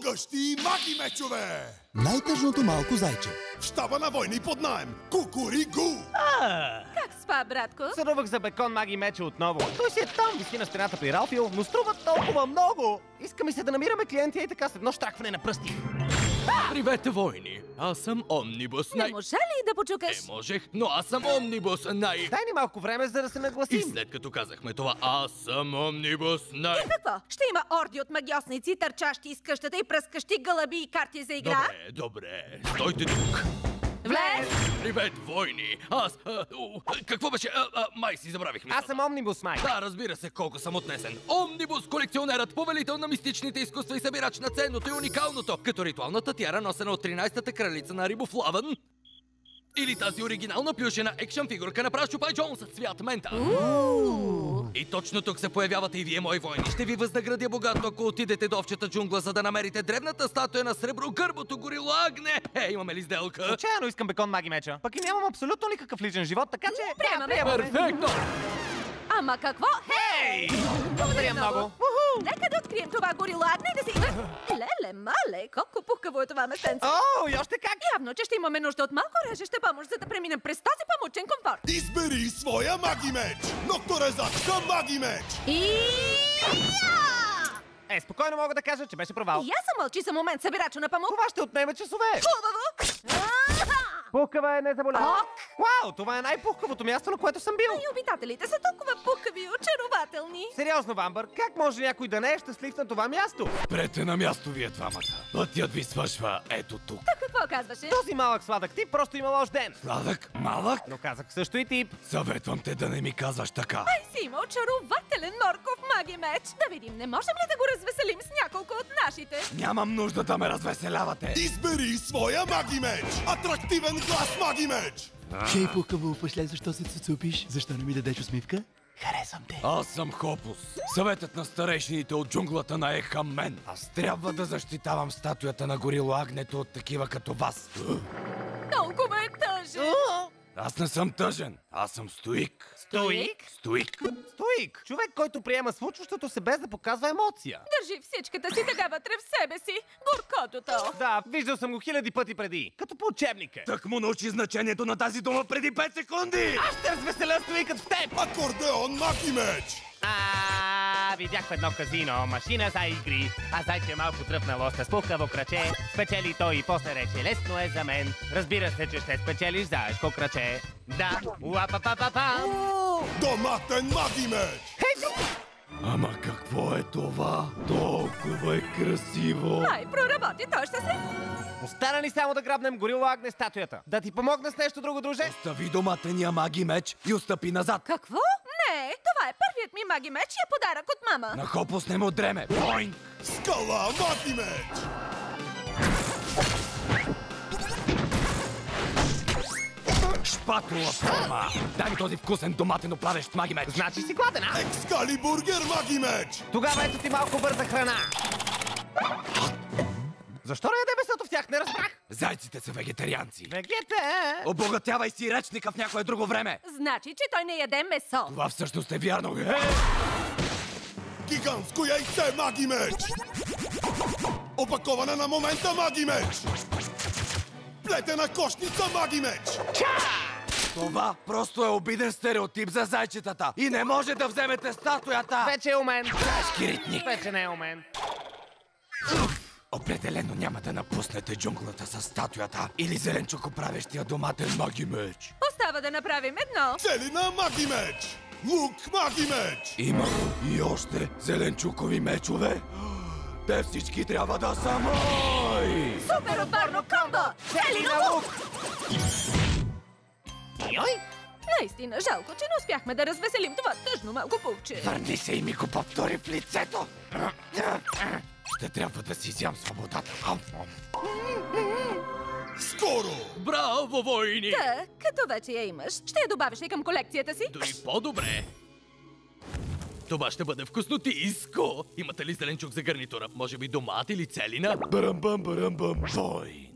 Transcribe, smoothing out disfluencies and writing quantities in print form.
Вкъщи маги мечове! Най-тъжното малко зайче. В щаба на войни под наем. Кукуригу! Как спа, братко? Сънувах за бекон маги меча отново. Той си е там, виси на стената при Ралфио, но струва толкова много. Иска ми се да намираме клиенти и така след едно щракване на пръсти. Привет, войни! Аз съм Омнибус. Не можа ли да почукаш? Можех, но аз съм Омнибус Дай ни малко време, за да се И нагласим. след като казахме това, аз съм Омнибус най... Какво? Ще има орди от магиосници, търчащи из къщата и пръскащи гълъби и карти за игра? Добре, стойте тук. Влез! Привет, войни! Какво беше? Май си забравихме. Аз съм Омнибус, май. Да, разбира се, колко съм отнесен. Омнибус, колекционерът, повелител на мистичните изкуства и събирач на ценното и уникалното, като ритуалната тиара, носена от 13-та кралица на Рибофлавън. Или тази оригинална плюшена екшън фигурка на праш Чупай Джонс от цвят мента. И точно тук се появявате и вие, мои войни. Ще ви възнаградя богато, ако отидете до овчета джунгла, за да намерите древната статуя на среброгърбото горило Агне. Имаме ли сделка? Отчаяно искам бекон маги меча. Пък и нямам абсолютно никакъв личен живот, така че... Приемаме. Перфектно! Ама какво? Хей! Благодаря много. Нека да открием това горило Агне и да си... Леле, мале, колко пухкаво е това местенце. О, и още как? Явно, че ще имаме нужда от малко режеща помощ, за да преминем през този помучен комфорт. Избери своя маги меч! Нокторезачка маги меч! Спокойно мога да кажа, че беше провал. И аз съм мълчи за момент, събирачо на памук. Това ще отнеме часове. Хубаво! Пухкава е незаболява. Ок! Вау, това е най-пухкавото място, на което съм бил. И обитателите са толкова пухкави и очарователни. Сериозно, Вамбър, как може някой да не е щастлив на това място? Прете на място вие двамата. Пътят ви свършва ето тук. Какво казваше? Този малък сладък тип просто има лош ден. Сладък, малък? Но казах също и тип. Съветвам те да не ми казваш така. Ай си има очарователен морков маги меч. Да видим, не можем ли да го развеселим с няколко от нашите? Нямам нужда да ме развеселявате. Избери своя маги меч! Атрактивен глас маги меч! Хей, пухкаво, пошле, защо се цуцупиш? Защо не ми дадеш усмивка? Харесвам те. Аз съм Хопус, съветът на старейшините от джунглата на Ехамен. Аз трябва да защитавам статуята на горило Агнето от такива като вас. Толкова е тъжен. Аз не съм тъжен, аз съм стоик. Стоик? Стоик. Стоик. Човек, който приема случващото се без да показва емоция. Държи всичката си така вътре в себе си. Горкотото. Да, виждал съм го хиляди пъти преди. Като по учебника. Так му научи значението на тази дума преди 5 секунди! Аз ще развеселя стоикът в теб! Акордеон маги меч! Видях в едно казино машина за игри, а зайче малко тръпнало с пухкаво краче. Спечели той и после рече: лесно е за мен. Разбира се, че ще спечелиш заешко краче. Да, уапапапапа. Доматен маги меч! Ама какво е това? Толкова е красиво! Ай, проработи, той ще се... Остана ни само да грабнем горило Агне статуята. Да ти помогна с нещо друго, друже? Остави доматения маги меч и отстъпи назад. Какво? Не, това е първият ми маги меч и е подарък от мама. На Хопус не му дреме. Бойнг! Скала маги меч! Шпатула форма! Дай ми този вкусен доматено плавещ маги меч! Значи си гладен, а? Екскалибургер маги меч! Тогава ето ти малко бърза храна. Защо не яде месото в тях? Не разбрах. Зайците са вегетарианци. Вегете! Обогатявай си речника в някое друго време! Значи, че той не яде месо. Това всъщност е вярно. Гигантско яйце маги меч! Опакована на момента маги меч! Плетена кошница маги меч! Това просто е обиден стереотип за зайчетата. И не може да вземете статуята! Вече е у мен. Тежки ритник! Вече не е у мен. Определено няма да напуснете джунглата с статуята или зеленчукоправещия доматен маги меч. Остава да направим едно. Целина маги меч! Лук маги меч! Има и още зеленчукови мечове. Те всички трябва да са мои! Супер отборно комбо! Цели на лук! Йой! Наистина, жалко, че не успяхме да развеселим това тъжно малко пупче. Върни се и ми го повтори в лицето! Ще трябва да си изям свободата. Скоро! Браво, войни! Да, като вече я имаш, ще я добавиш ли към колекцията си? Дори по-добре! Това ще бъде вкуснотиско! Имате ли зеленчук за гарнитура? Може би домат или целина? Барам-бам, барам-бам, войн!